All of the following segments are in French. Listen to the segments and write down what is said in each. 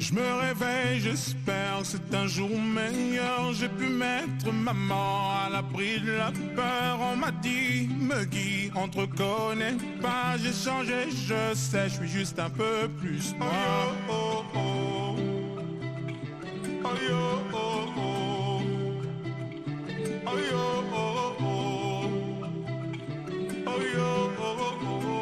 Je me réveille, j'espère que c'est un jour meilleur. J'ai pu mettre maman à l'abri de la peur. On m'a dit, me guide, on te reconnaît pas. J'ai changé, je sais, je suis juste un peu plus noir. Oh yo, oh, oh. Oh yo, oh, oh. Oh yo, oh, oh. Oh yo, oh, oh.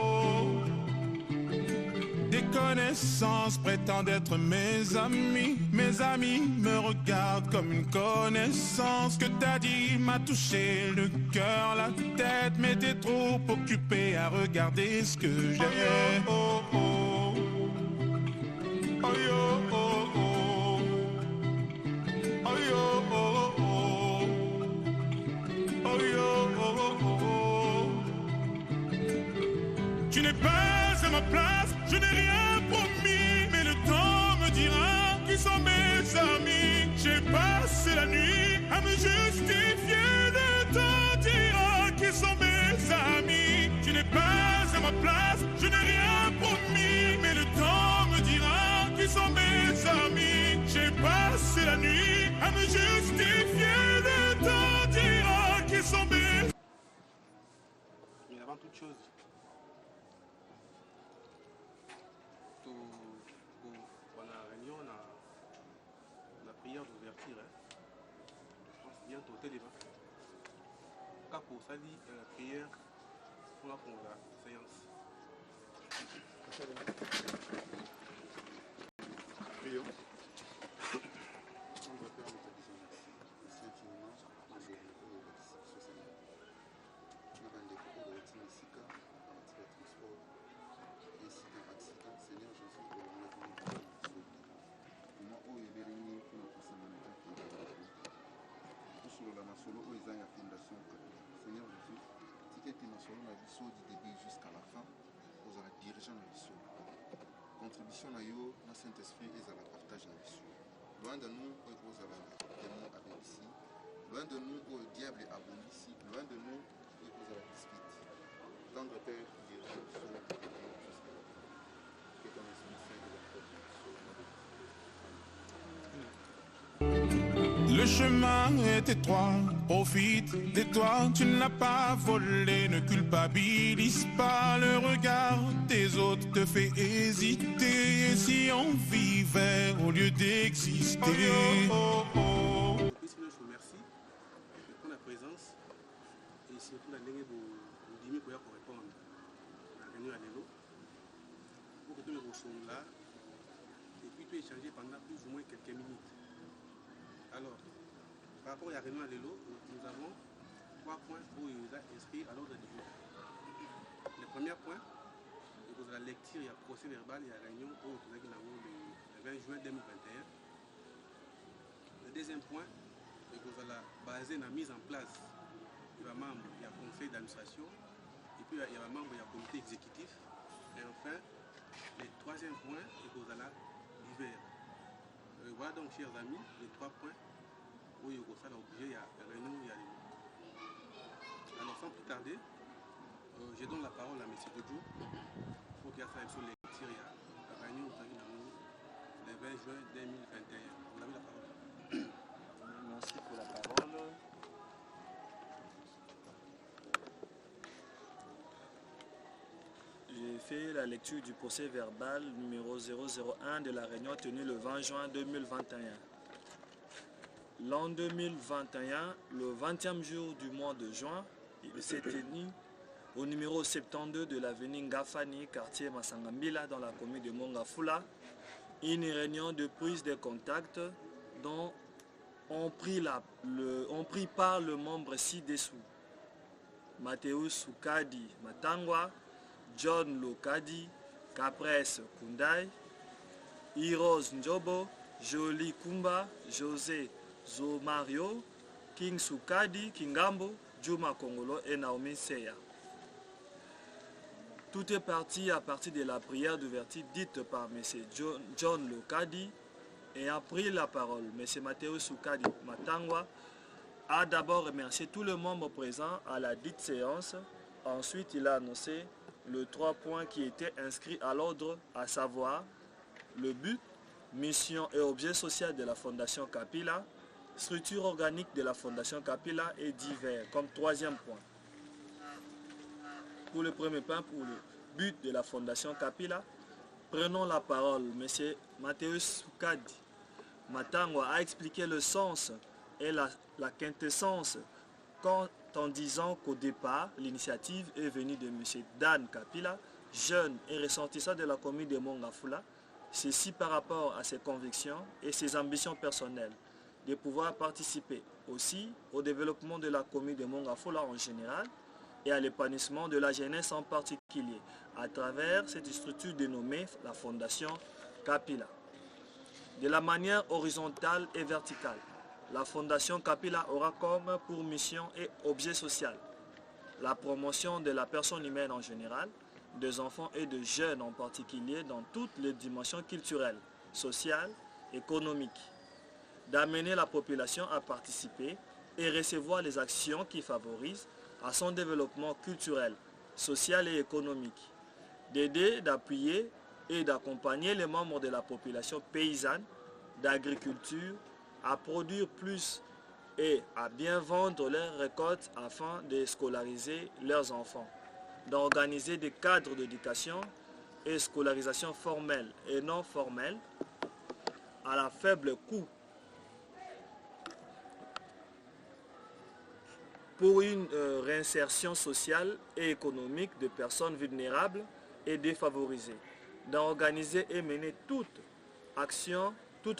Des connaissances prétendent être mes amis. Mes amis me regardent comme une connaissance. Que t'as dit m'a touché le cœur, la tête. Mais t'es trop occupé à regarder ce que j'ai. Oh yo, oh, oh. Oh yo, oh, oh. Oh yo, oh, oh. Oh yo, oh, oh. Tu n'es pas à ma place, je n'ai rien promis, mais le temps me dira qui sont mes amis. J'ai passé la nuit à me justifier, le temps dira qui sont mes amis. Tu n'es pas à ma place, je n'ai rien promis, mais le temps me dira qui sont mes amis. J'ai passé la nuit à me justifier, le temps dira qui sont mes. Mais avant toute chose, on a réunion, on a la prière d'ouverture. Je pense bientôt au téléphone. Car pour ça, la prière pour la séance. Prions. On va faire notre vision. Merci infiniment. Seigneur Jésus, Seigneur Jésus, si tu es dans le du début jusqu'à la fin, vous allez diriger dans l'issue. Contribution à yo, le Saint-Esprit et à la partage dans l'issue. Loin de nous, vous avez le démon avec ici. Loin de nous, où le diable est aboli ici. Loin de nous, où vous avez la dispute. Tendre Père, dirige l'issue. Que ton esprit saint de la Le chemin est étroit, profite de toi, tu n'as pas volé, ne culpabilise pas. Le regard des autres te fait hésiter, et si on vivait au lieu d'exister. Oh, oh, oh. Je vous remercie pour la présence et surtout la ligne de Dimi pour répondre à la réunion à l'élo. Pour que tous les ressources là, et puis tout échanger pendant plus ou moins quelques minutes. Alors, par rapport à la réunion à l'élo, nous avons 3 points pour inscrire à l'ordre du jour. Le premier point, c'est la lecture, il y a procès verbal, il y a réunion pour le 20 juin 2021. Le deuxième point, c'est basé sur la mise en place de la membre, il y a conseil d'administration, et puis il y a un membre, il y a comité exécutif. Et enfin, le troisième point, c'est l'hiver. Voilà donc, chers amis, les 3 points où il y a obligé, il y a réunion, il y a les. Alors, sans plus tarder, je donne la parole à M. Dodjo pour qu'il y ait sur les lectures, il y a la réunion le 20 juin 2021. Vous avez la parole. Merci pour la parole. J'ai fait la lecture du procès verbal numéro 001 de la réunion tenue le 20 juin 2021. L'an 2021, le 20e jour du mois de juin, il s'est tenu au numéro 72 de l'avenue Ngafani, quartier Masangambila, dans la commune de Mongafula, une réunion de prise de contact dont ont pris part le membre ci-dessous: Mathéus Soukadi Matangwa, John Lokadi, Capres Kundai, Iros Njobo, Jolie Kumba, José Zomario, King Soukadi Kingambo, Juma Kongolo et Naomi Seya. Tout est parti à partir de la prière d'ouverture dite par M. John Lokadi et a pris la parole. M. Mathéus Soukadi Matangwa a d'abord remercié tous les membres présents à la dite séance. Ensuite, il a annoncé les 3 points qui étaient inscrits à l'ordre, à savoir le but, mission et objet social de la Fondation Kapila, structure organique de la Fondation Kapila et divers, comme troisième point. Pour le premier point, pour le but de la Fondation Kapila, prenons la parole. M. Mathéus Soukadi Matangwa a expliqué le sens et la quintessence en disant qu'au départ, l'initiative est venue de M. Dan Kapila, jeune et ressortissant de la commune de Mongafula, ceci par rapport à ses convictions et ses ambitions personnelles, de pouvoir participer aussi au développement de la commune de Mongafula en général et à l'épanouissement de la jeunesse en particulier, à travers cette structure dénommée la Fondation Kapila. De la manière horizontale et verticale, la Fondation Kapila aura comme pour mission et objet social la promotion de la personne humaine en général, des enfants et de jeunes en particulier dans toutes les dimensions culturelles, sociales, économiques, d'amener la population à participer et recevoir les actions qui favorisent à son développement culturel, social et économique, d'aider, d'appuyer et d'accompagner les membres de la population paysanne, d'agriculture, à produire plus et à bien vendre leurs récoltes afin de scolariser leurs enfants, d'organiser des cadres d'éducation et scolarisation formelle et non formelle à la faible coût pour une réinsertion sociale et économique de personnes vulnérables et défavorisées, d'organiser et mener toute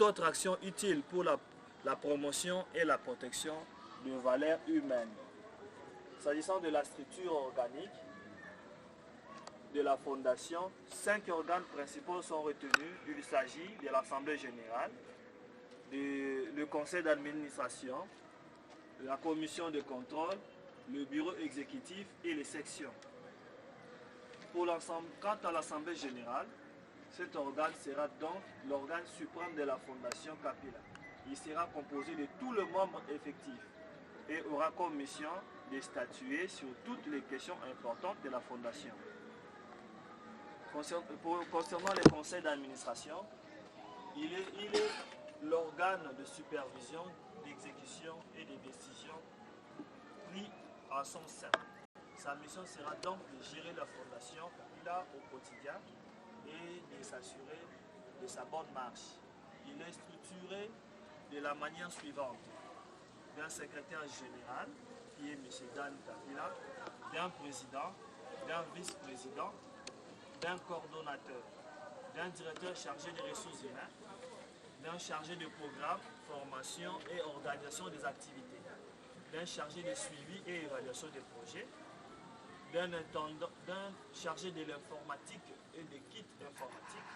autre action utile pour la promotion et la protection de valeurs humaines. S'agissant de la structure organique de la Fondation, 5 organes principaux sont retenus. Il s'agit de l'Assemblée générale, le Conseil d'administration, la Commission de contrôle, le Bureau exécutif et les sections. Quant à l'Assemblée générale, cet organe sera donc l'organe suprême de la Fondation Kapila. Il sera composé de tous les membres effectifs et aura comme mission de statuer sur toutes les questions importantes de la Fondation. Concernant les conseils d'administration, il est l'organe de supervision, d'exécution et de décision pris en son sein. Sa mission sera donc de gérer la Fondation Kapila au quotidien et de s'assurer de sa bonne marche. Il est structuré de la manière suivante: d'un secrétaire général, qui est M. Dan Kapila, d'un président, d'un vice-président, d'un coordonnateur, d'un directeur chargé des ressources humaines, d'un chargé de programme, formation et organisation des activités, d'un chargé de suivi et évaluation des projets, d'un chargé de l'informatique et des kits informatiques,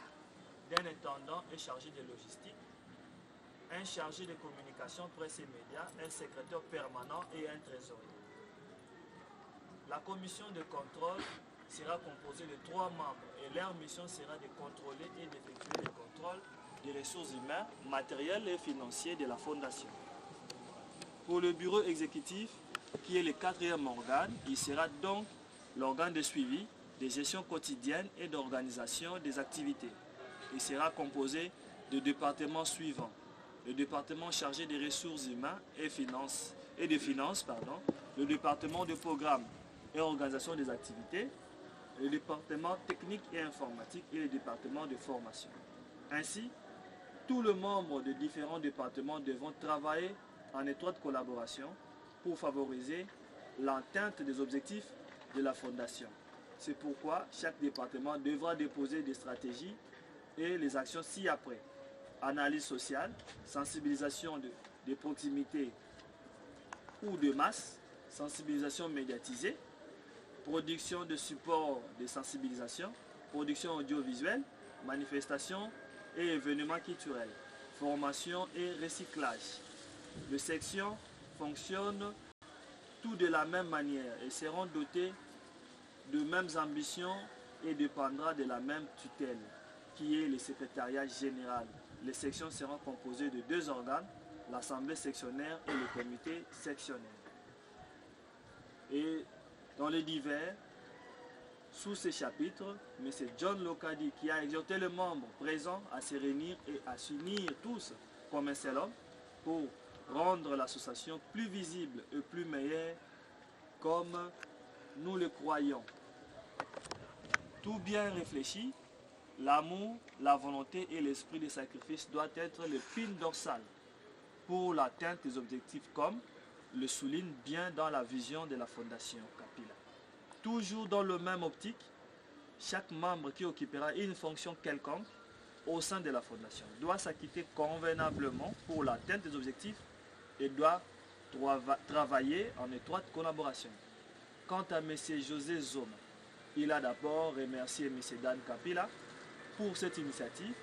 d'un intendant et chargé de logistique, un chargé de communication, presse et médias, un secrétaire permanent et un trésorier. La commission de contrôle sera composée de 3 membres et leur mission sera de contrôler et d'effectuer le contrôle des ressources humaines, matérielles et financiers de la Fondation. Pour le bureau exécutif, qui est le 4e organe, il sera donc l'organe de suivi, de gestion quotidienne et d'organisation des activités. Il sera composé de départements suivants: le département chargé des ressources humaines et des finances, le département de programme et organisation des activités, le département technique et informatique et le département de formation. Ainsi, tous les membres de différents départements devront travailler en étroite collaboration pour favoriser l'atteinte des objectifs de la Fondation. C'est pourquoi chaque département devra déposer des stratégies et les actions ci-après: analyse sociale, sensibilisation de proximité ou de masse, sensibilisation médiatisée, production de support de sensibilisation, production audiovisuelle, manifestations et événements culturels, formation et recyclage. Les sections fonctionnent tout de la même manière et seront dotées de mêmes ambitions et dépendra de la même tutelle, qui est le secrétariat général. Les sections seront composées de 2 organes, l'assemblée sectionnaire et le comité sectionnaire. Et dans les divers, Sous ce chapitre, M. John Lokadi, qui a exhorté les membres présents à se réunir et à s'unir tous comme un seul homme pour rendre l'association plus visible et plus meilleure comme nous le croyons. Tout bien réfléchi, l'amour, la volonté et l'esprit de sacrifice doivent être l'épine dorsale pour l'atteinte des objectifs comme le souligne bien dans la vision de la Fondation Kapila. Toujours dans le même optique, chaque membre qui occupera une fonction quelconque au sein de la Fondation doit s'acquitter convenablement pour l'atteinte des objectifs et doit travailler en étroite collaboration. Quant à M. José Zoma, il a d'abord remercié M. Dan Kapila pour cette initiative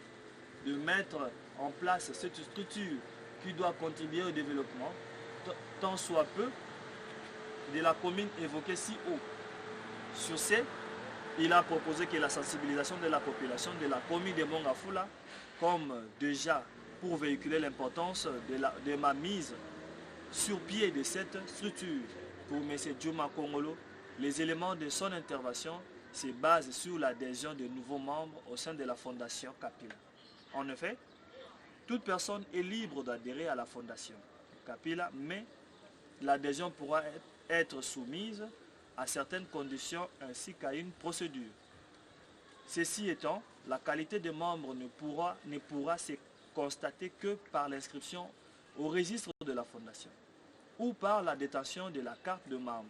de mettre en place cette structure qui doit contribuer au développement, tant soit peu, de la commune évoquée si haut. Sur ce, il a proposé que la sensibilisation de la population de la commune de Mongafula, comme déjà pour véhiculer l'importance de ma mise sur pied de cette structure. Pour M. Djouma Kongolo, les éléments de son intervention se basent sur l'adhésion de nouveaux membres au sein de la Fondation Kapila. En effet, toute personne est libre d'adhérer à la Fondation Kapila, mais l'adhésion pourra être soumise à certaines conditions ainsi qu'à une procédure. Ceci étant, la qualité des membres ne pourra se constater que par l'inscription au registre de la Fondation ou par la détention de la carte de membre.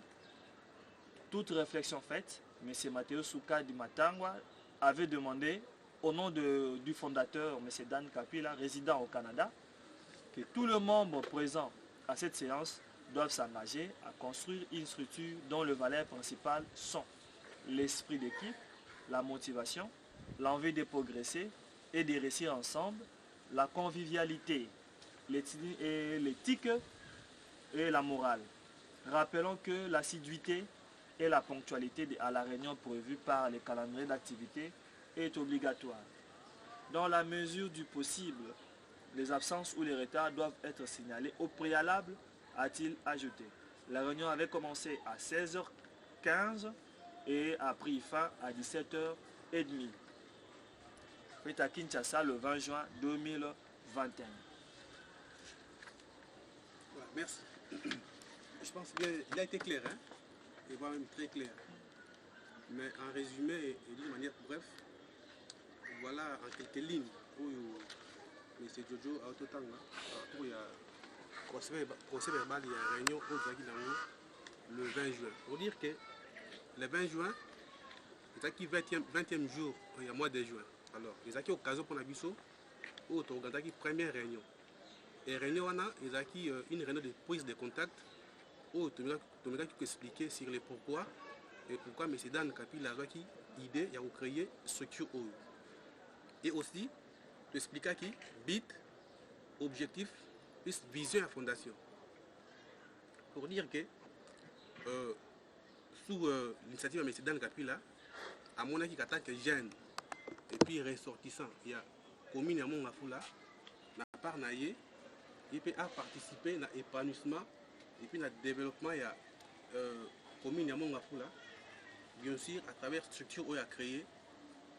Toute réflexion faite, M. Matteo Souka di Matangwa avait demandé, au nom du fondateur, M. Dan Kapila, résident au Canada, que tous les membres présents à cette séance doivent s'engager à construire une structure dont les valeurs principales sont l'esprit d'équipe, la motivation, l'envie de progresser et de réussir ensemble, la convivialité, l'éthique et la morale. Rappelons que l'assiduité et la ponctualité à la réunion prévue par les calendriers d'activité est obligatoire. Dans la mesure du possible, les absences ou les retards doivent être signalés au préalable, a-t-il ajouté. La réunion avait commencé à 16h15 et a pris fin à 17h30. Fait à Kinshasa le 20 juin 2021. Voilà, merci. Je pense qu'il a été clair, hein, et voire même très clair. Mais en résumé et d'une manière bref, voilà en quelques lignes où M. Jojo a autotanga, il y a procès verbal, il y a une réunion le 20 juin. Pour dire que le 20 juin, il y a 20e jour, il y a mois de juin. Alors, il y a occasion pour Nabiso, où il y a une première réunion. Et la réunion, il y a une réunion de prise de contact, où il y a expliquer sur les pourquoi, et pourquoi M. Dan Kapila a une idée de créer une structure. Et aussi, expliquer qui but, objectif, plus vision à la fondation. Pour dire que sous l'initiative de M. Dan Kapila, à mon avis, en tant que jeune et puis ressortissant, il y a commune à Mongafula, na part naïe, il peut participer à l'épanouissement et puis à développement il y a commune à Mongafula, bien sûr à travers la structure où il a créé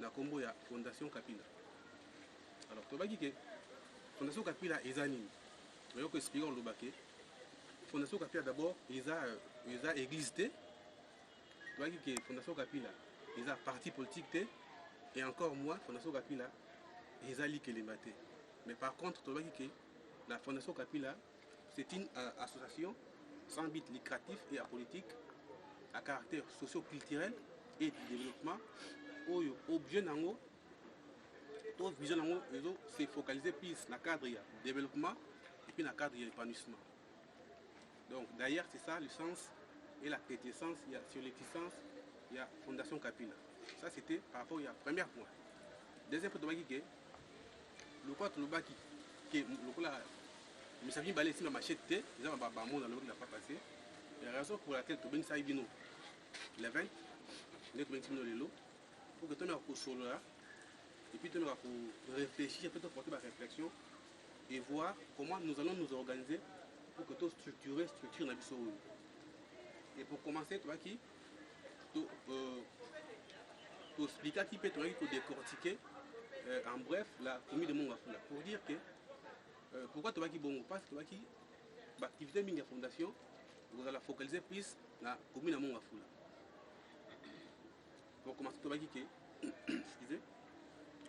la combo ya Fondation Kapila. Alors, tu vas dire que Fondation Kapila est anime. Je vais expliquer le baquet. Fondation Kapila d'abord, ils ont existé. Tu vas dire que Fondation Kapila, ils ont parti politique et encore moins Fondation Kapila, ils ont liqué les matés. Mais par contre, tu vas dire que la Fondation Kapila, c'est une association sans but lucratif et apolitique à caractère socio-culturel et de développement où objet nango toute vision nango c'est focalisé plus dans le cadre de développement et puis dans le cadre de l'épanouissement. Donc d'ailleurs c'est ça le sens et la quintessence sur l'existence il y a Fondation Kapila. Ça c'était par rapport au premier point. Deuxième point de le quoi le bas qui le là mais ça vient baler ici ma machette ils ont pas monde dans le n'a pas passé. La raison pour laquelle tu ça vient le 20 les le pour que tu aies solo là et puis tu aies réfléchir peut-être porter ma réflexion et voir comment nous allons nous organiser pour que tu structure la vie. Et pour commencer tu vois qui tu expliques qui peut te décortiquer en bref la commune de Mongafula pour dire que pourquoi tu vas qui bon parce que tu vas qui l'activité de la fondation vous allez focaliser plus la commune de Mongafula. Pour commencer tu vas qui excusez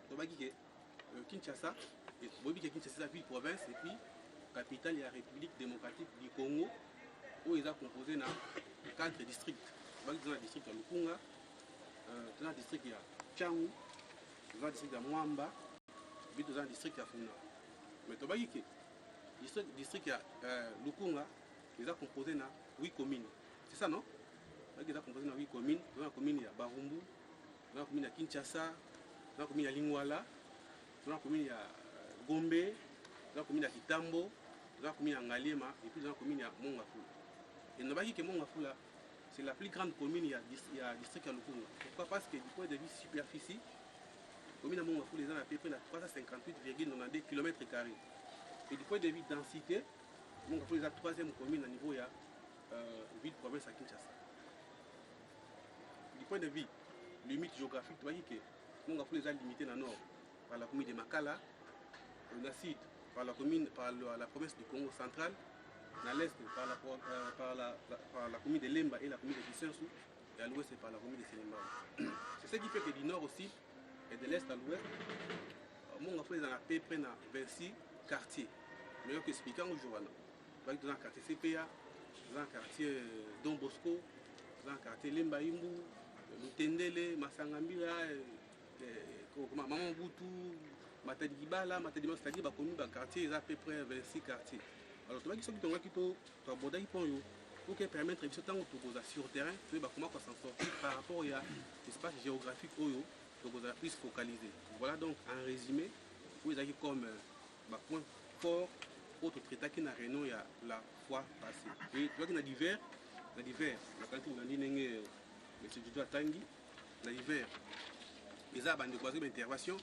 tu vas qui Kinshasa et Kinshasa c'est la ville province et puis capitale de la République démocratique du Congo où ils ont composé dans 4 districts. Dans le district de Lukunga, dans le district de Tchangou, dans le district de Mwamba, et dans le district de Funa. Mais tu vois que le district de Lukunga, ils ont composé dans 8 communes. C'est ça, non? Ils ont composé dans 8 communes. Dans la commune de Barumbu, dans la commune de Kinshasa, dans la commune de Lingwala, dans la commune de Gombe, dans la commune de Kitambo, dans la commune de Ngalema et puis dans la commune de Mongafula. Et nous voyons que Mongafula, c'est la plus grande commune, il y a district à Lukunga. Pourquoi? Parce que du point de vue superficie, la commune de Mongafula est à peu près 358,92 km². Et du point de vue densité, Mongafula est la 3e commune au niveau de la ville-province à Kinshasa. Du point de vue limite géographique, tu vois que Mongafula est limité dans le nord par la commune de Makala, dans le sud par la province du Congo central, dans l'est par la commune de Lemba et la commune de Kissensu, et à l'ouest par la commune de Sénémbao. C'est ce qui fait que du nord aussi et de l'est à l'ouest, Mongafula est à peu près dans 26 quartiers. Mais je vais expliquer aujourd'hui. Dans le quartier CPA, dans le quartier Don Bosco, dans le quartier Lemba Imbu, Lutendele, Masangambila, Maman Boutou, Matadi Gibala, Matadi c'est-à-dire que quartier est à peu près 26 quartiers. Alors, tu vois qu'ils sont qui aborder pour permettre de sur le terrain, comment s'en sortir par rapport à l'espace géographique où tu plus focalisé. Voilà donc en résumé, vous avez comme point fort pour traiter qui n'a réunion la fois passée. Et tu vois qu'il y a divers, la quantité de M. Dudu Atangi, la divers, ils ont une intervention,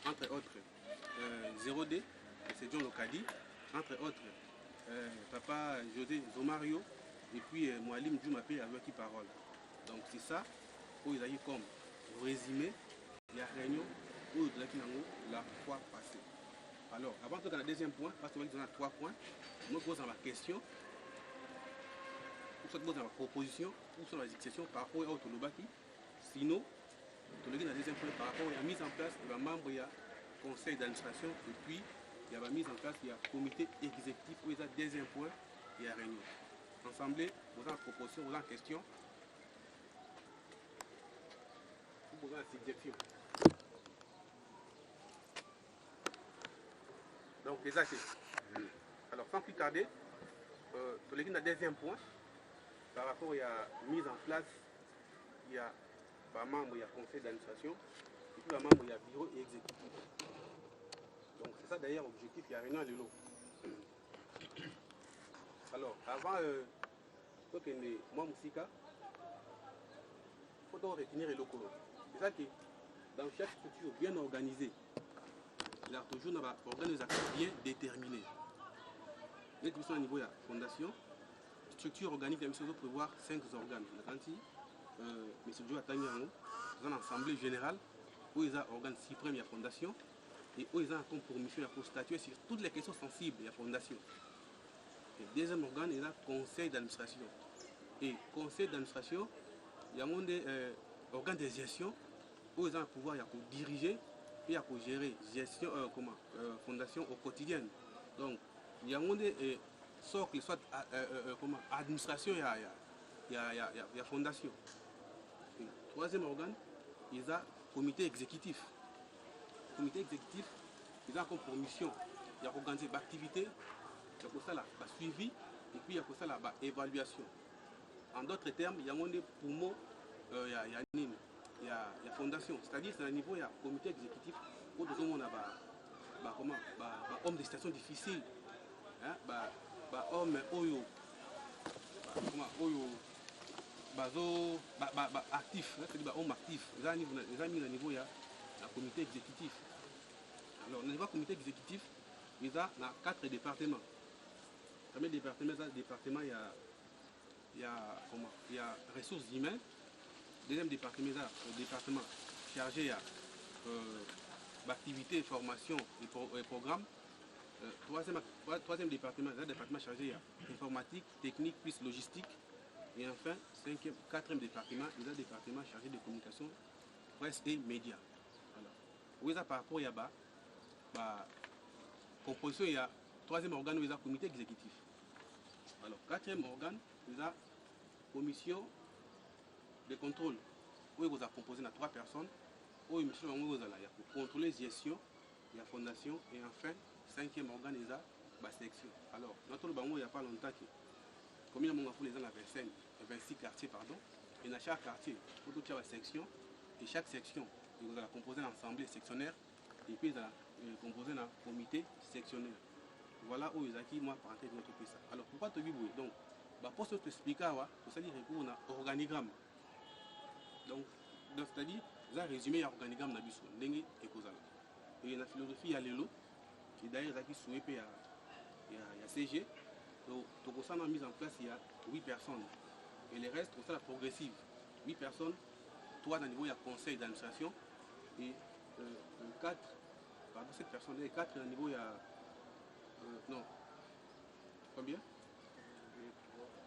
entre autres 0D, c'est John Lokadi, entre autres. Papa José Zomario et puis Moualim Djoumapé avec qui parole. Donc c'est ça où ils ont comme résumé la réunion où ils ont la fois passée. Alors avant de dans le deuxième point, parce que nous avons 3 points, nous posons la question, ou soit nous posons la proposition, ou soit la discussion par rapport à Autolobaki. Sinon, dans le deuxième point par rapport à la mise en place de la membre du conseil d'administration et puis il y a la mise en place, il y a un comité exécutif où il y a deuxième point, il y a réunion. Ensemble, vous avez une proposition, vous avez une question. Vous avez une suggestion. Donc, les actes. Alors, sans plus tarder, pour le deuxième point, par rapport à la mise en place, il y a un membre, il y a conseil d'administration, et puis un membre, il y a bureau exécutif. Donc c'est ça d'ailleurs l'objectif, il y a réunion à l'élo. Alors avant que moi Moussika, il faut retenir les locaux. C'est ça que dans chaque structure bien organisée, il y a toujours un organisation bien déterminée. Les commissions au niveau de la fondation, structure organique, la mission doit prévoir 5 organes. M. Joe Atangiango, dans l'Assemblée générale, où il y a un organe suprême de la fondation. Et où ils ont pour mission pour statuer sur toutes les questions sensibles de la fondation. Le deuxième organe est le conseil d'administration. Et conseil d'administration, il y a un organe de gestion où ils ont un pouvoir pour diriger et pour gérer gestion fondation au quotidien. Donc il y a un socle soit administration il y a fondation. Et le troisième organe, il y a comité exécutif. Le comité exécutif, ils ont comme mission, il y a organisé l'activité, il y a pour ça la suivi, et puis il y a pour ça la évaluation. En d'autres termes, il y a un poumon, il y a fondation, c'est-à-dire c'est un niveau, il y a comité exécutif, où tout le monde a homme de situation difficile, homme oyo, actif, c'est-à-dire homme actif, ils ont mis le niveau, il y a un comité exécutif. Alors, au niveau comité exécutif, il y a 4 départements. Le premier département, il y a ressources humaines. Le deuxième département, il y a le département chargé à activités, formation et programme. Troisième département, c'est un département chargé à informatique, technique plus logistique. Et enfin, quatrième département, c'est un département chargé de communication, presse et médias. Voilà. Par rapport à la composition, il y a troisième organe, il y a comité exécutif. Alors, quatrième organe, il y a commission de contrôle, où il y a composé de 3 personnes, où il y a pour contrôler la gestion, la fondation, et enfin, cinquième organe, il y a la section. Alors, notre bango, il n'y a pas longtemps que, comme il y a 26 quartiers, pardon, et dans chaque quartier, il y a une section, et chaque section, il y a composé d'une assemblée sectionnaire, et puis il y a composé d'un comité sectionnaire. Voilà où ils ont acquis, moi, parenthèse de notre pays. Alors, pourquoi te dis donc, pour te expliquer, c'est-à-dire qu'il y a un organigramme. Donc, c'est-à-dire, il y a un résumé de l'organigramme de l'Abisso, Dengue et Kozala. Et la philosophie, il y a l'élo, et d'ailleurs, il y a qui souhaite, il y a CG. Donc, on a mis en place, il y a 8 personnes. Et les restes, on a la progressive. 8 personnes, 3 dans le niveau, il y a conseil d'administration, et 4, pardon, 7 personnes, et 4 dans le niveau, il y a. Non. Combien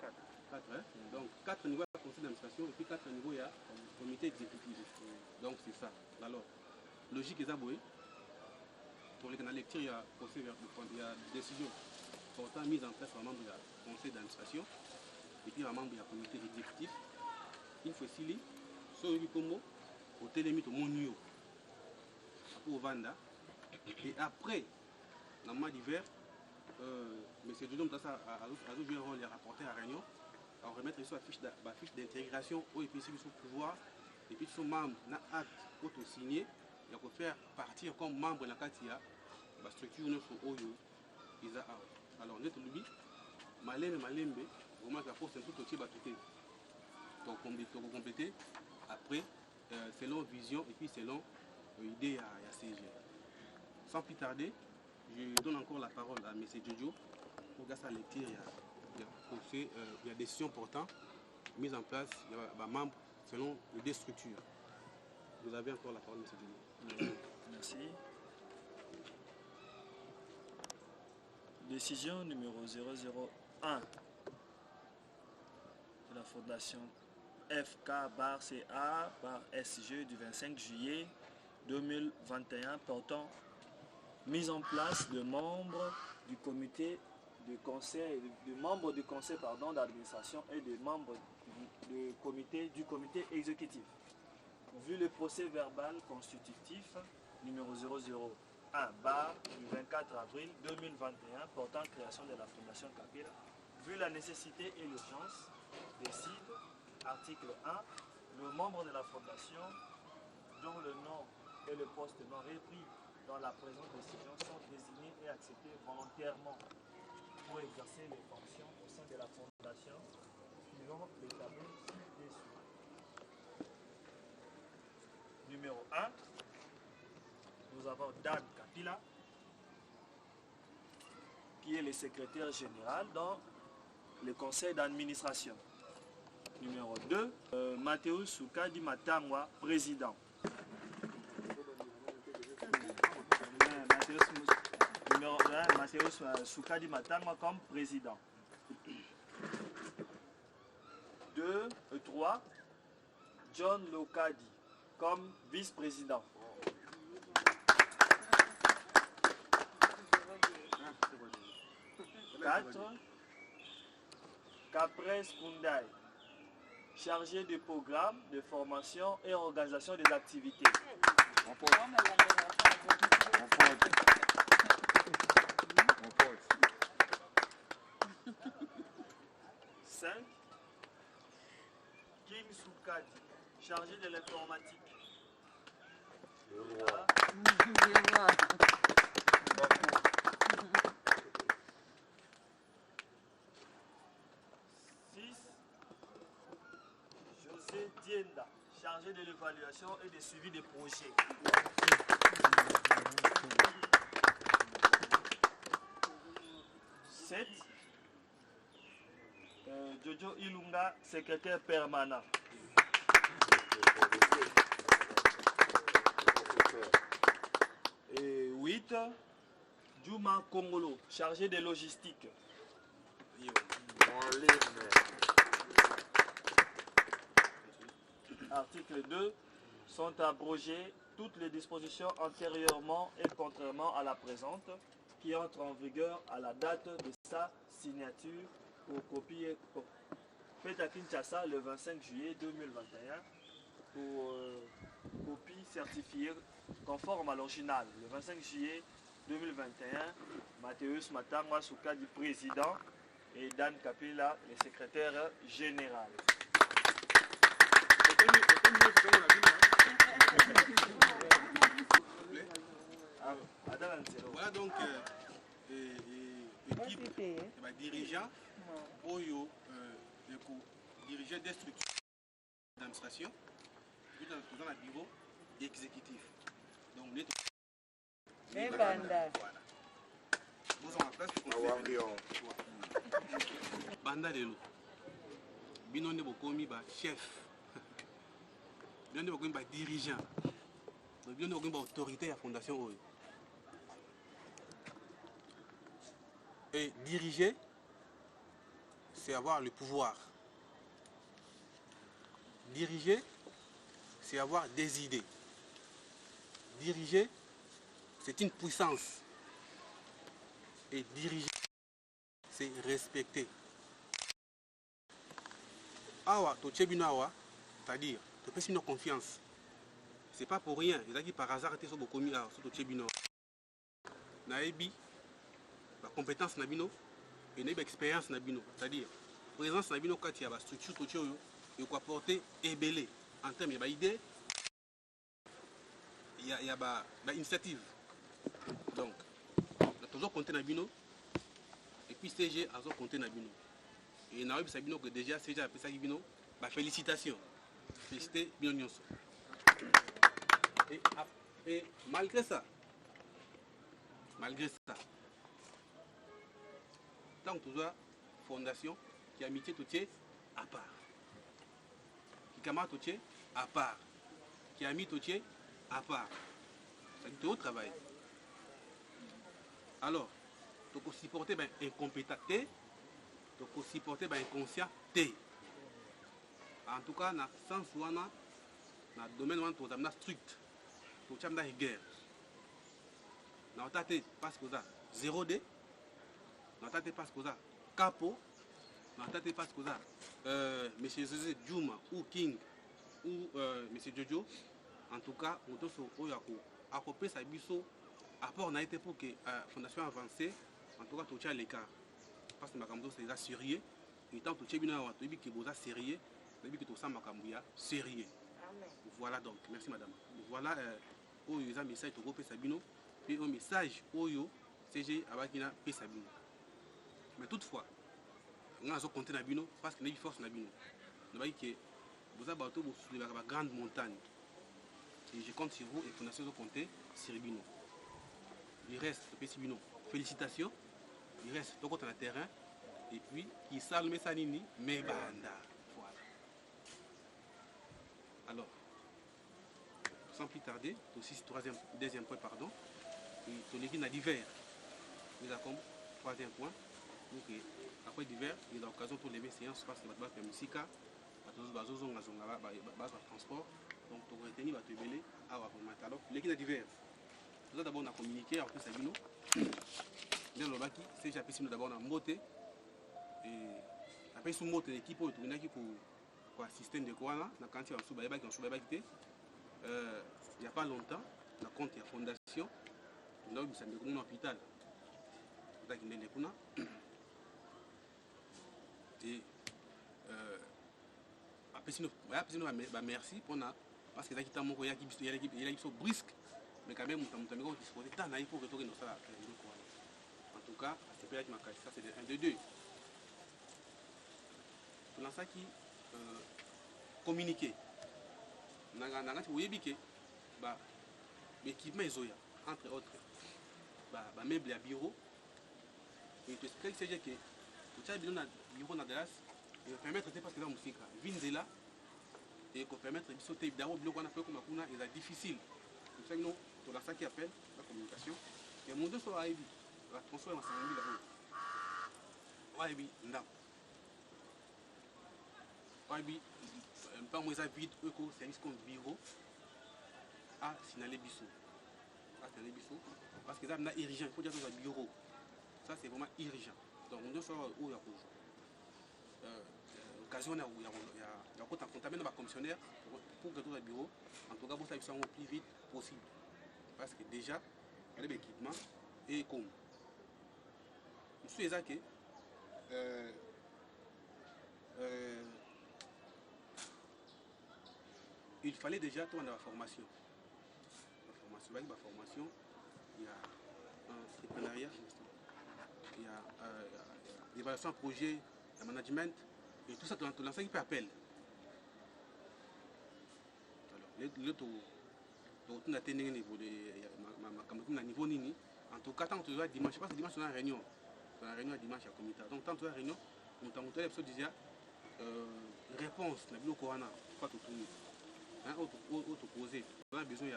4. 4, hein? Donc 4 niveaux à conseil d'administration et puis 4 niveaux il y a comité exécutif. Donc c'est ça. Alors, logique est abouée. Pour les lecture, il y a conseil, il y a décision portant mise en place par membre de la conseil d'administration et puis par membre de la comité exécutif. Il faut s'y sur le combo au télémite au monio au Vanda et après dans le mois d'hiver. M. Dudom a joué un rôle de rapporter à Réunion, à remettre sur la fiche d'intégration au EPC sous pouvoir, et puis son membre n'a acte pour signer, il a faire partir comme membre de la CATIA, la structure neuf au Oyo, Isa A. Alors, notre lobby, Malembe, vraiment la force est tout aussi battu. Donc, compléter, après, selon vision et puis selon idée à CG. Sans plus tarder, je donne encore la parole à M. Jojo pour gagner sa lecture. Il y a des décisions portantes mises en place, il y a des membres selon les deux structures. Vous avez encore la parole, M. Jojo. Merci. Décision numéro 001 de la Fondation FK/CA/SG du 25 juillet 2021 portant mise en place de membres du comité de conseil, d'administration et de membres du comité exécutif. Vu le procès verbal constitutif numéro 001 du 24 avril 2021 portant création de la Fondation Kabila, vu la nécessité et l'urgence, décide, article 1, le membre de la Fondation dont le nom et le poste non repris dans la présente décision sont désignés et acceptés volontairement pour exercer les fonctions au sein de la Fondation suivant les tableaux ci-dessous. Numéro 1, nous avons Dan Kapila, qui est le secrétaire général dans le conseil d'administration. Numéro 2, Mathéus Soukadi Matangwa, président. Numéro 1, Mathéus Soukadi Matangwa comme président. 2 et 3, John Lokadi comme vice-président. 4, Capres Koundai, chargé du programme de formation et organisation des activités. 5, Kim Soukadi, chargé de l'informatique. 6, José Dienda, chargé de l'évaluation et du suivi des projets. 7, Jojo Ilunga, secrétaire permanent. Et 8, Juma Kongolo, chargé des logistiques. Article 2. Sont abrogées toutes les dispositions antérieurement et contrairement à la présente qui entrent en vigueur à la date de sa signature pour copier faite à Kinshasa le 25 juillet 2021 pour copie certifiée conforme à l'original. Le 25 juillet 2021, Mathéus Matangwa Soukadi, président, et Dan Kapila, le secrétaire général. Voilà donc équipe dirigeant Oyo dirigeant des structures d'administration dans le bureau exécutif. Donc nous sommes en place Banda de l'eau. Bino ne bokomi ba chef. Bino ne bokomi ba dirigeant. Bino ne bokomi ba autorité à la fondation Oyo. Et diriger, c'est avoir le pouvoir. Diriger, c'est avoir des idées. Diriger, c'est une puissance. Et diriger, c'est respecter. Awa, to tchebino awa, c'est-à-dire, tu peux une confiance. C'est pas pour rien. C'est-à-dire par hasard, tu es sur Bokomi, sur to tchebino. Naebi, la compétence nabino et l'expérience nabino. C'est-à-dire, présence nabino quand il y a la structure to tchebino, il faut apporter ébélé en termes d'idées. Il y a une initiative. Donc, on a toujours compté Nabino. Et puis CG a toujours compté Nabino. Et on a vu Sabino que déjà CG a appelé ça Nabino. Félicitations. Félicité Bino Nyonso. Et malgré ça, tant que toujours fondation qui a amitié tout à part. Qui camarade tout à part. Qui a mis tout à part. C'est au travail. Alors, tu peux supporter incompétent, tu peux supporter inconscient. En tout cas, dans le sens où dans le domaine où tu as strict, tu as une guerre. Dans le tête, parce que tu as 0D, dans le tête, parce que tu as Capo, dans le tête, parce que tu as M. Zezé Djouma ou King ou M. Jojo. En tout cas, on a coupé sa biseau. Apport n'a été pour que la fondation avancée. En tout cas, tu as l'écart. Parce que Makambo c'est sérieux. Et tant que tu as bien tu que tu as sérieux, tu as que tu as Makambo sérieux. Voilà donc. Merci madame. Voilà où il y a un message pour coupé Sabino. Puis un message où CG Abakina P Sabino. Mais toutefois, on a compté Nabino parce qu'il y a une force Nabino. Nous voyons que vous avez une grande montagne. Et je compte sur vous et Fondation de compter sur Bino. Il reste Bino. Félicitations. Il reste tout contre le terrain. Et puis, qui salme Sanini, mais banda. Voilà. Alors, sans plus tarder, aussi deuxième point, pardon. Ton équipe a divers. Nous avons troisième point. Donc, après divers, il y a l'occasion pour lever séance parce que la musique, transport. Donc, tu vas retenir votre belé à votre alors l'équipe a divers. Nous d'abord on a communiqué après Sabino. Dans le baki, c'est j'ai appelé d'abord en moté. Et après sous moté l'équipe pour tourner pour assister de quoi là, quand il y a un sous-baïba qui est en sous-baïba qui il n'y a pas longtemps, la compte il y a fondation. Là où ça me un hôpital. Et après sinon merci pour na parce que là qui t'a mon il y a qui sont brusques. Mais quand même, on t'a disposé tant il faut retourner dans ça. En tout cas, c'est pas ma ça c'est un de deux. Dans ça qui communiquer. Nanga tu voyez que l'équipement isoya entre autres meuble à bureau et tu expliques que c'est que tu as besoin de bureau na glace et permettre de passer la musique vinzela et qu'on permettre de sauter d'abord bloc on a fait comme kuna est difficile. Nous ça qui appelle la communication. Et mon deux soit Aibi, la construire dans sa famille là-haut. Aibi, ndam. Aibi, pas moins vite, eux, service comme bureau, à signaler Bissou. Parce que ça, c'est irrigant, il faut dire que c'est un bureau. Ça, c'est vraiment irrigant. Donc, mon deux soit où il y a l'occasion, il y a comptable dans ma commissionnaire pour que tout le bureau, en tout cas, pour ça, ils sont au plus vite possible. Parce que déjà, il y a des équipements et comme. Je suis exact. Il fallait déjà tout dans la formation. La formation, il y a un entrepreneuriat, il y a l'évaluation de projet, le management, et tout ça, tout l'ensemble qui peut appeler. En tout cas, tant que tu as dimanche, je sais pas si dimanche on a une réunion. On a une réunion dimanche à comité. Donc, tant que tu as une réunion, on t'a montré l'épisode déjà réponse, la bio Corona, pas tout tourner. Autre posé. On a besoin,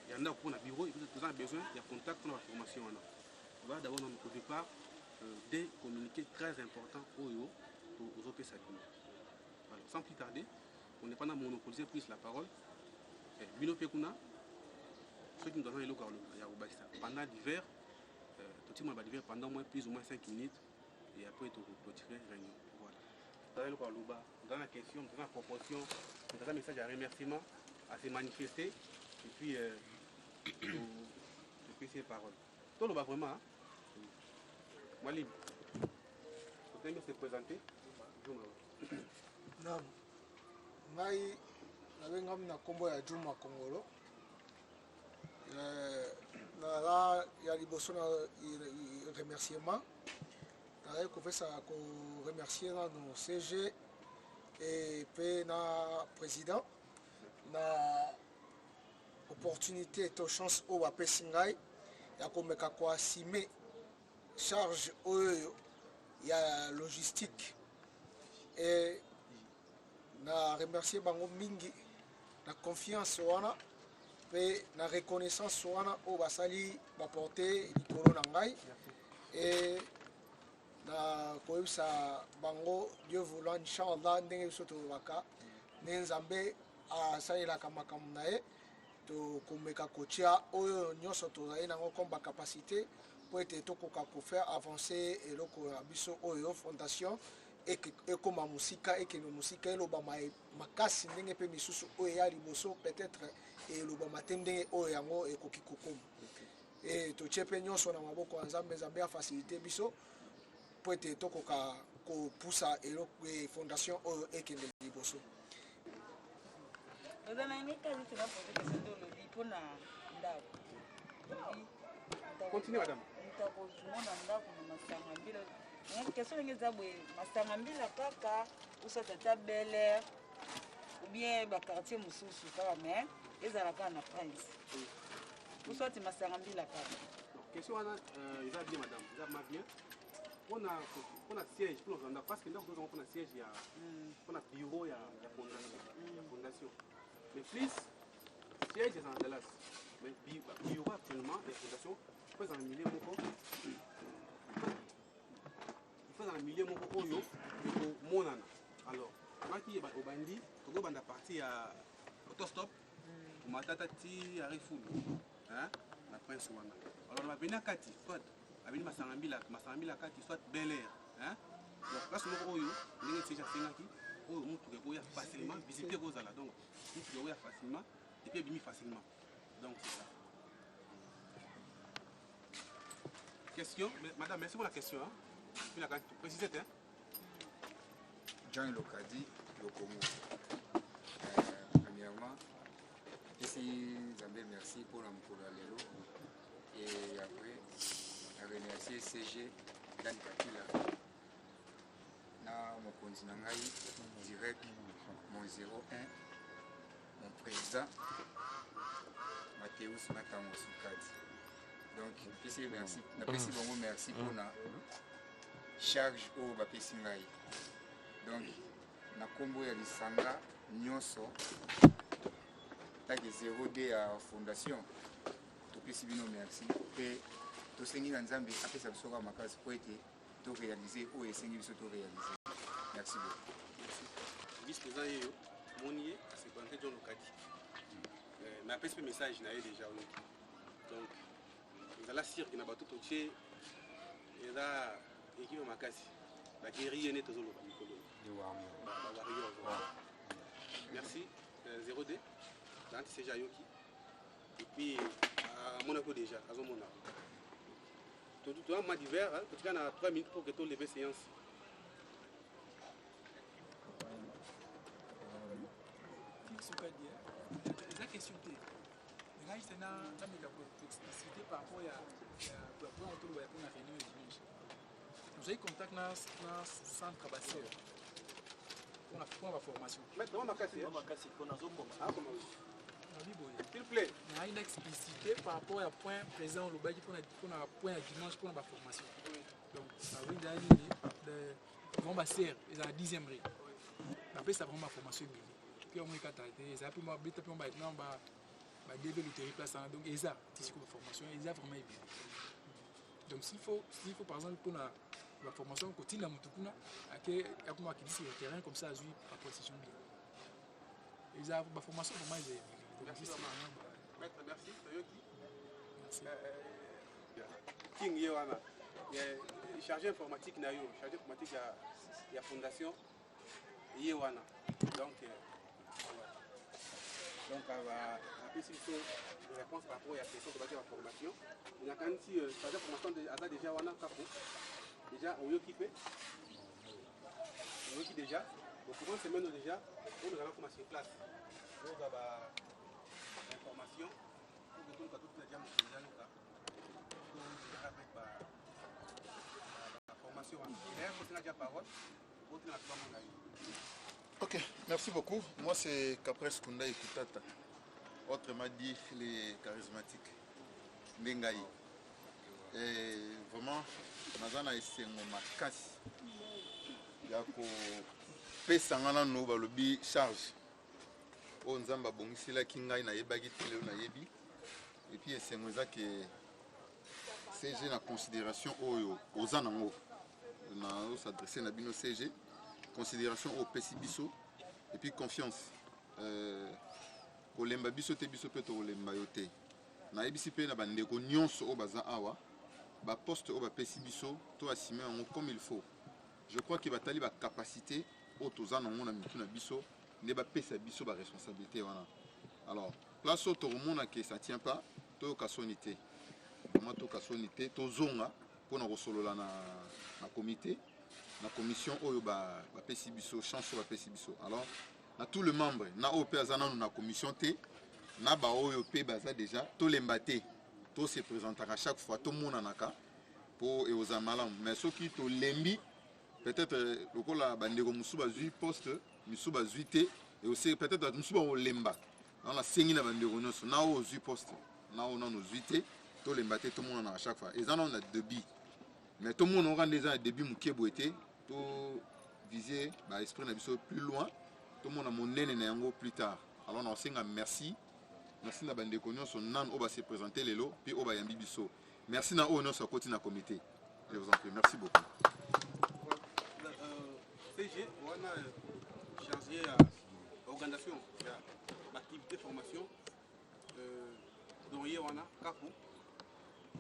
il y en a pour un bureau, et puis on a besoin, il y a contact pour la formation. On va d'abord, au départ, des communiqués très importants aux OPS. Sans plus tarder, on n'est pas dans monopoliser plus la parole. Bino Pekuna, ceux qui nous donnent les locaux, pendant l'hiver, tout le monde va l'hiver pendant plus ou moins 5 minutes, et après, tu peux tirer réunion. Voilà. Dans la question, dans la proportion, dans un message à remerciement, à se manifester, et puis, de ces paroles. Tout le bas vraiment, moi libre. Vous allez se présenter. Non. Ngai nabengam na kombo ya Juma Kongolo. Na ya liboso na remerciement. Na ko fesa ko remercier na no CG et pe na président na opportunité to chance o wa pesingai ya ko meka ko assumer charge oyo ya logistique et na remercier bango mingi na confiance wana pe na reconnaissance wana o basali baporter likolo na ngai et na koyebisa bango Dieu voulant inchallah ndenge biso tolobaka ne nzambe asalelaka makambo na ye tokomeka kotia oyo nyonso tozali nango comme bacapacité po ete tokoka kofaire avancer eloko ya biso oyo fondation ekoma mosika ekende mosika elobama makasi ndenge mpe misusu oyo eya liboso peut-être elobama te ndenge oyo yango ekoki kokoma e totie mpe nyonso na maboko ya nzambe nzambe afacilité biso po ete tokoka kopusa eloko fondation oyo ekende liboso. Continue, madame. Question est Masangambila kaka ou ça tata Bel Air ou bien ba quartier Moussousou ça mais ezalaka na prince ou soit Masangambila kaka. Question ils a bien madame, ils a ma bien. On a siège pour nous parce que nous on a siège il y a on a bureau il y a fondation. Mais plus siège c'est en Dallas. Mais bureau actuellement les fondations pas en milieu mon dans le milieu mon monana. Alors, moi qui est au bandi, au banda parti à autostop, pour ma tatati à Rifoul, hein, la prince wana. Alors, on va venir à Kati, soit à venir Masangambila Kati, soit Bel Air, hein. Donc, là, c'est le Oyo, les gens qui sont Oyo, on facilement, visiter Rosala. Donc, on peut facilement, et puis bien facilement. Donc, c'est ça. Question, madame, merci pour la question. Hein. Il a précisé, hein? Jean Lokadi, Lokomo. Premièrement, ici, Zambé, merci pour l'ampoule à l'élo. Et après, à remercier CG Dan Kakila. Na mon continent direct, mon 01, mon président, Mathéus Matango Soukadi. Donc, ici, merci. Merci beaucoup, merci pour la charge au Bapesingai. Donc, na kombo ya lisanga nyonso tant que 0D à fondation topesi bino merci mpe tosengi na nzambe apesa biso kaka makasi po ete toréalise oyo esengi biso toréalise. Merci beaucoup. Vice-président yeyo moni ye asekonte John Lokadi mais apesi mpe message na ye déjà oyoki donc ezala cirque na bato totie eza équipe makasi baguerrier ne tozoloba mikolo merci 0D zanti CG ayoki et puis amonako déjà azomona toza ma d'hiver totika na 3 minutes pour que toleve séance. La question est, là, c'est une explicité par rapport à la réunion de dimanche. Nous avons contact dans le centre Basseur pour la formation. Maintenant, on s'il vous plaît. Il y a une explicité par rapport à point présent au Lobaji pour la point dimanche pour la formation. Donc, ça veut dire que le Basseur est à la 10e rue. Après, ça vraiment la formation. Puis on est catalogué, ça peut m'habiter puis on va maintenant bah développer place donc ESA tissu de formation ESA vraiment bien. Donc s'il faut par exemple pour la formation continue la mutukuna que comment qui dit sur le terrain comme ça azui la position bien. ESA la formation vraiment est merci maître merci Toyoki. Merci. King Yewana. Chargé informatique na yo, chargé informatique ya fondation Yewana. Donc, après, s'il faut des réponses par rapport à la question de la formation, il y a quand même si la formation déjà on a déjà on y occupé, déjà. Donc, pour une semaine déjà, on a commencé sur place. On a l'information pour que tout le monde déjà avec la formation. D'ailleurs, on a déjà parole pour que tout Ok, merci beaucoup. Moi, c'est Capres Kunda Ikutata. Autrement dit, les charismatiques. Nengaï. Et vraiment, Nazana essaie de casse. Yako pesangana no balobi charge. O nzamba bongisi la kingai na yebagi tele na yebi. Et puis c'est moza que CG na considération oyo ozanango. Na s'adresser na bino CG. Considération au Pessibiso et puis confiance. Kolemba biso te biso peto kolemba yote. Na ebisi pe na bandeko nyonso o baza awa ba poste o ba Pessibiso to assumer comme il faut. Je crois que batali ba capacité o tozana ngona mitu na biso ne ba pesa biso ba responsabilité wana. Alors, place au mona que ça tient pas, to kasonité. Vraiment to kasonité to zonga pour na kosolola na comité. La commission oyo ba Pessibiso chance ba Pessibiso. Alors na tout le membre na OP azana na commission T na ba oyo pe baza déjà to lembate to se présenter à chaque fois to mona naka pour eozamala mais ceux qui to lembi peut-être lokola bandeko musuba zui poste musuba zuité et aussi peut-être musuba o lemba on a sengi na bandeko nyonso na o zui poste na o no zuité to lembate to mona à chaque fois et ça on a débit mais tout le monde aura déjà un début mouké boité pour viser l'esprit de plus loin. Tout le monde a mon nez plus tard. Alors on a merci. Merci à bande connus son nan on va se présenter les lots puis on va yambi biso. Merci na ono sur côté na comité. Je vous en prie. Merci beaucoup. CG on a chargé organisation l'activité formation dont on a Kapu.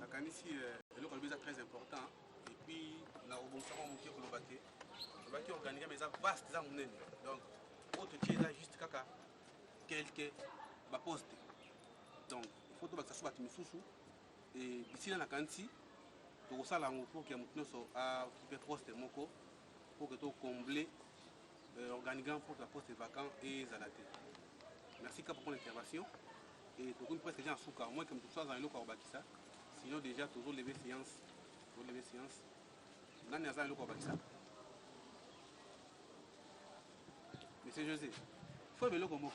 La canisi est très important. Et puis, la rebondissement qui est le baquet organisé, mais ça vaste, ça on est. Donc, autre chose, juste quelques postes. Donc, il faut que ça soit un et ici, dans la canisi, pour ça, pour que nous soyons occupés poste pour que nous combler l'organigramme pour que le poste est vacant et zalaté. Merci pour l'intervention. Et pour une presque déjà en souka, au moins comme tout ça, dans le cas où sinon déjà toujours lever séance. Là il y a le cas Monsieur José, il faut le comme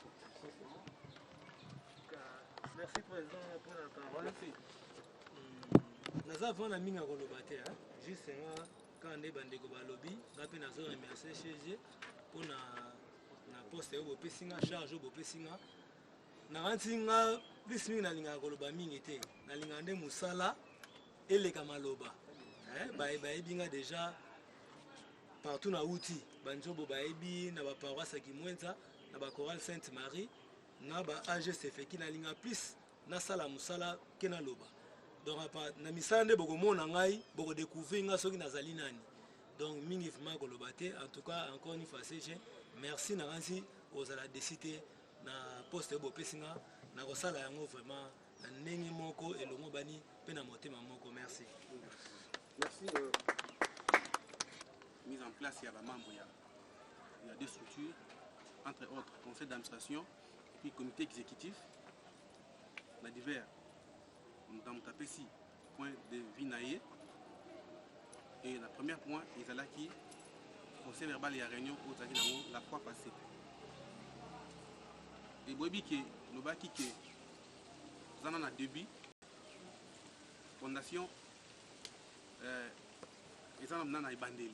merci président pour la parole. Nous avons la mine à Rolobate, juste quand on est bandé au lobby, nous avons remercié chez eux pour la poste au Pessinga, charge au Pessinga. nakanti nga plus mingi nalingaka koloba mingi te nalinga nde mosala eleka maloba bayebi nga déjà partout na uti banjobo bayebi na baparoisse ya Kimwenza na bachoral Sainte Marie na ba AGCF ki nalinga plus nasala mosala ke naloba donc na misala nde bokomona ngai bokodécouvrir nga soki nazali nani donc mingi vraiment koloba te en tout cas encore une fois CG merci nakansi ozala décidé na poste bopesi nga na kosala yango vraiment na ndenge moko elongo bani pe na motema moko merci. Merci. Mise en place, il y a membres, il y a deux structures, entre autres conseil d'administration, puis comité exécutif. On a divers. On a tapé ici, point de Vinaye. Et le premier point, ils allaient qui conseil verbal et réunion au la fois passée. Et Bobi qui le baki qui en a début fondation ils en ont bandeli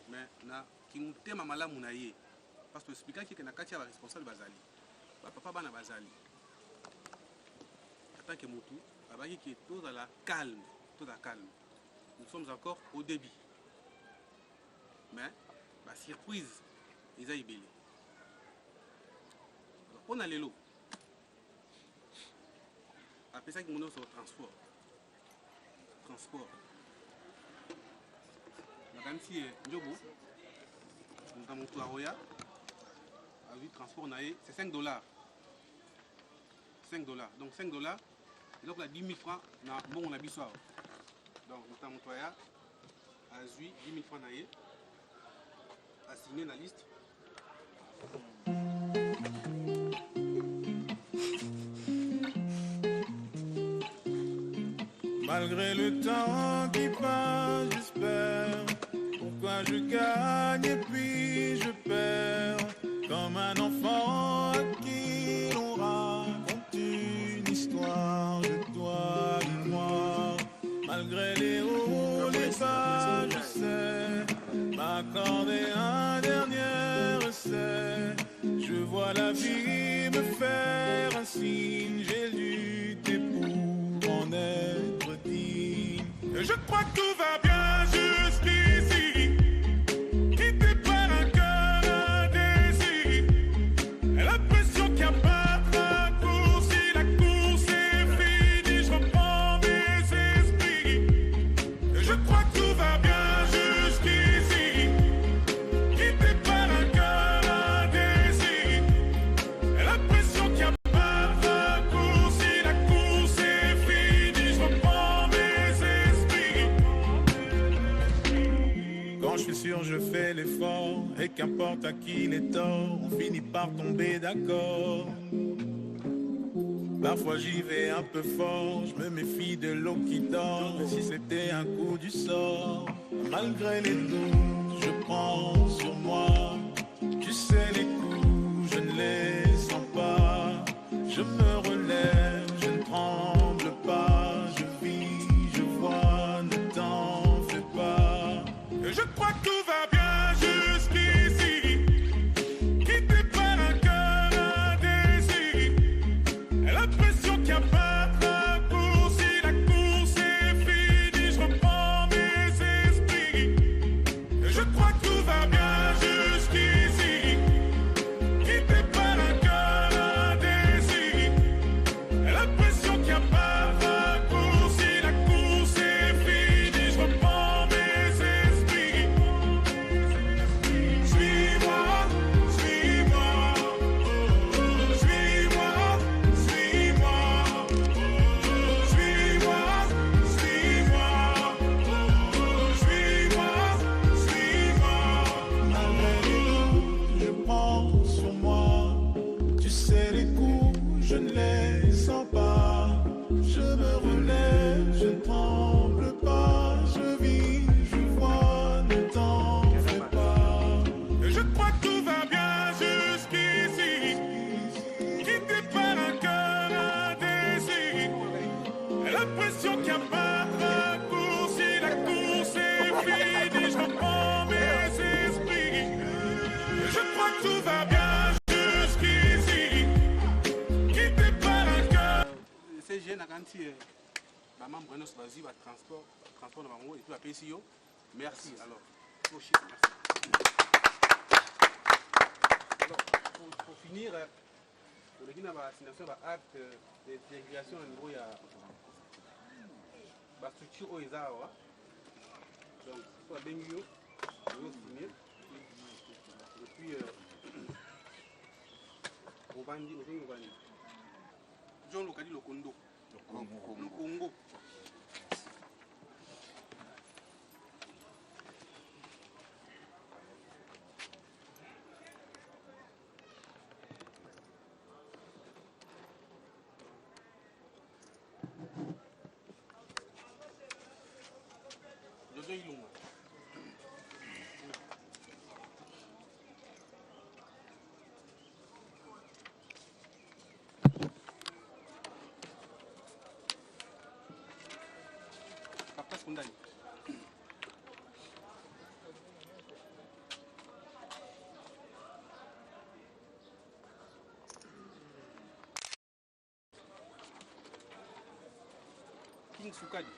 mais na qui tema malamu na ye parce que expliquer que na kati ya responsable bazali papa bana bazali en tant que mutu abaki qui tout à la calme nous sommes encore au début mais la surprise ils a ibélé on a les lots après ça qui nous sur transport la si Njobo dans mon toit Roya a vu transport c'est $5 donc $5 donc la 10 000 francs na bon on a bisoir donc dans mon toit a vu 10 000 francs naé a signé la liste. Malgré le temps qui passe, j'espère. Pourquoi je gagne et puis je perds. Comme un enfant à qui l'on raconte une histoire de toi, de moi. Malgré les hauts, les bas, je sais m'accorder un dernier essai. Je vois la vie me faire un signe. J'ai lutté pour en être digne. Et je crois que tout va bien jusqu'ici. Quitté par un cœur indécis. Et la pression qui abat raccourci. La course est finie. Je reprends mes esprits. Et je crois que tout va bien jusqu'ici. Quitté par un cœur indécis. Et la pression qui abat raccourci. La course est finie. Je reprends mes esprits. Quand je suis sûr, je fais l'effort. Et qu'importe à qui les torts, on finit par tomber d'accord. Parfois j'y vais un peu fort, je me méfie de l'eau qui dort. Mais si c'était un coup du sort, malgré les doutes, je prends sur moi. Tu sais les coups, je ne les sens pas. Je me relève, je ne tremble pas. Je vis, je vois, ne t'en fais pas. Et je crois que tout va bien jusqu'ici. Quitté par un cœur indécis. Et la pression qui abat raccourci. La course est finie. Je reprends mes esprits. Et je crois que tout va bien jusqu'ici. Quitté par un cœur indécis. Et la pression qui abat puis ma membre nous choisi va transport dans bango et puis la PCO. Merci. Alors, merci. Alors, pour finir, pour le Guinée, la signation va acte d'intégration au niveau de la structure OESA. Donc, soit Bengio, signé. Et puis, Obandi. John Lokadi Lokondo. Le Congo. Jojo Ilunga. Papa Skundani. King Sukadi.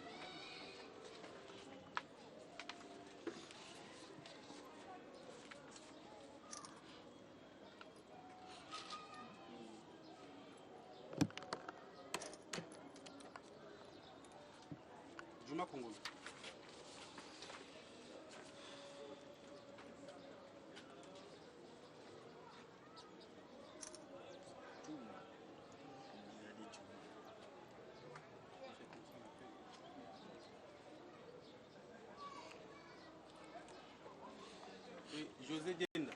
Juma Congo. Et José Dienda.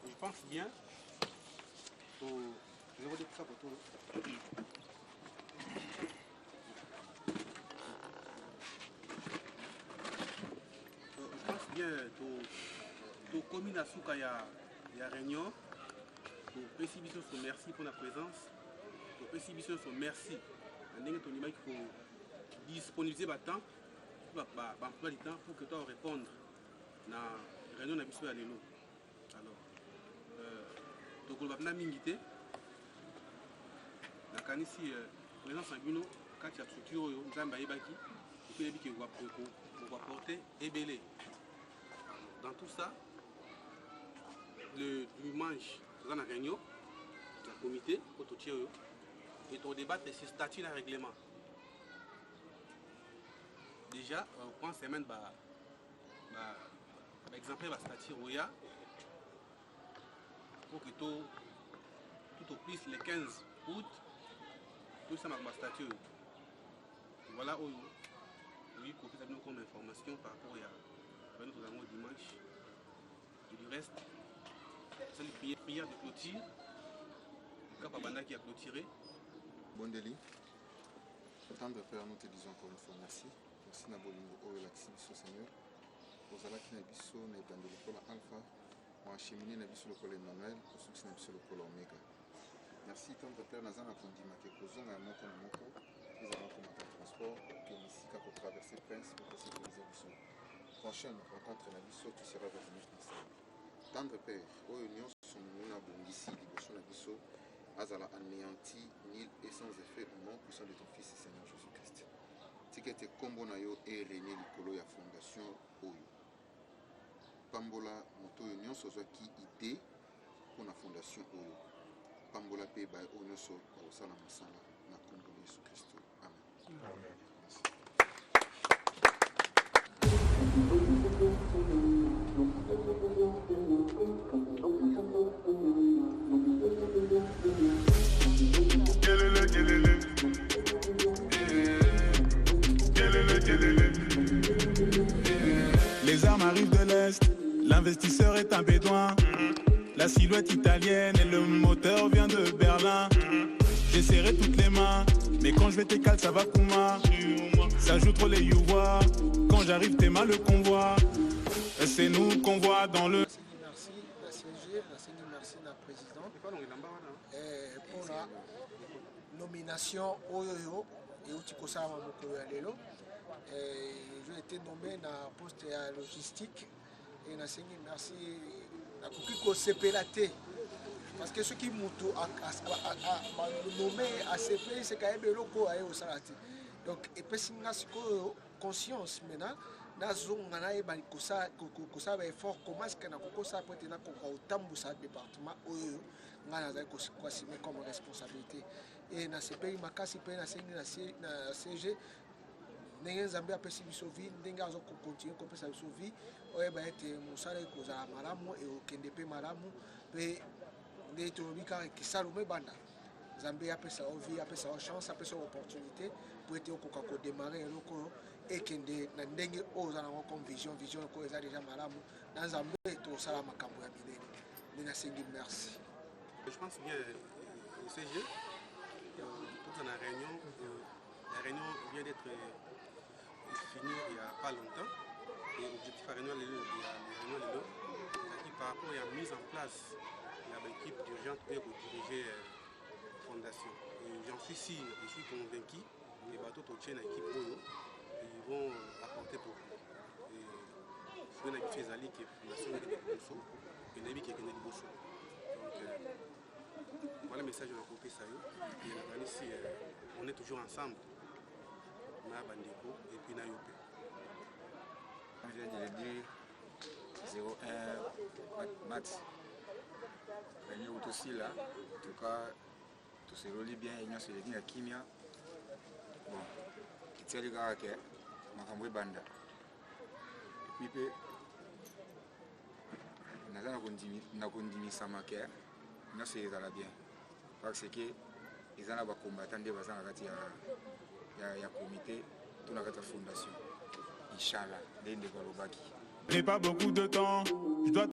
Je pense bien au 0,2 pour ça pour tout. Je pense bien au commune à Souka, il y a réunion. Pour précipitation sur merci pour la présence. Pour précipitation sur merci. Il y a qu'il faut disponibiliser le temps pour que tu répondes à la réunion de la réunion. Alors, donc on va venir m'inviter. La canisi présence sanguine, quand il y a structure, nous avons et puis il va porter et belé. Dans tout ça, le dimanche, dans la réunion, le comité, et ton débat c'est ce statut de règlement. Déjà, on prend semaine, exemple, le statut Roya, pour que tout au plus le 15 août, tout ça m'a statut. Voilà où oui, comme information par rapport à notre dimanche. Et du reste, c'est une prière de clôture. Le Kapabanda qui a clôturé. Bondeli, tendre Père, nous te disons encore une fois merci. Merci Nabolingo, Olaxi, Seigneur. Aux alaki na biso na ebando lokola alpha oachemine na biso lokola Emmanuel osuksi na biso lokola omega. Merci tendre Père naza na kondimaka ekozonga ya moko na moko ezala komata transport okende esika kotraverse prince pour kosécuriser biso. Prochaine rencontre na biso tu seras revenu ensemble. Tendre Père oyo nyonso mona bongisi liboso na biso azala anéanti nul et sans effet au nom puissant de ton fils Seigneur Jésus-Christ. Tika ete kombo na yo erene likolo ya fondation oyo. Pambola moto oyo nyonso ozwaki idée pour la fondation oyo. Pambola pe ba oyo nyonso bakosala mosala na kombo na Yesu Kristo. Amen. Amen. Les armes arrivent de l'Est, l'investisseur est un bédouin. La silhouette italienne et le moteur vient de Berlin. J'ai serré toutes les mains, mais quand je vais t'écaler ça va Kuma. Ça joue trop les youvois, quand j'arrive t'es mal le convoi. C'est nous qu'on voit dans le... Merci la CG, merci la présidente pour la nomination Oyoyo et Utikosama Mokolo ya lelo. J'ai été nommé dans le poste de logistique et merci à CPLAT. Parce que ceux qui m'ont nommé à CP, c'est quand même le loco au salati. Donc, et puis si on a conscience maintenant, on a un effort comment est-ce qu'on a autant de département on a comme responsabilité. Et dans ces pays, ma casse, dans CG, ndenge nzambe apesi biso vi ndenge azokontinue kopesa biso vi oyo bayete mosala ekozala malamu eokende mpe malamu mpe nde tolobi kaka kisalumu ebanda nzambe apesa o vi apesa o chance apesa o opportunité po ete okoka kodemare eloko oyo ekende na ndenge oyo oza nango comme vision oyo eza deja malamu na nzambe tosala makambo ya minene nde nasengi merci. Je pense bien au CG, toute la réunion vient d'être finie il n'y a pas longtemps. Et l'objectif de la réunion, c'est par rapport à la mise en place de l'équipe d'urgence pour diriger la fondation. J'en suis sûr, je suis convaincu que les bateaux de l'équipe ils vont apporter beaucoup. Je suis habitué à dire que la fondation est de Bosso et la qui est de Bosso. Voilà le message de la groupe Sayo. Et ici, on est toujours ensemble. Na Bandeko et puis na Yopé. Comme je viens de le dire, 0-1 match. On est aussi là. En tout cas, tout se relie bien. Il y a ce qui est Kimia. Bon, qui tient le gars qui est Makamwe Banda. Et puis, on a continué sa maquette. On a fait ça bien. Parce que ils ont des combattants de base dans la comité, dans la fondation. Inch'Allah, J'ai pas beaucoup de temps, je dois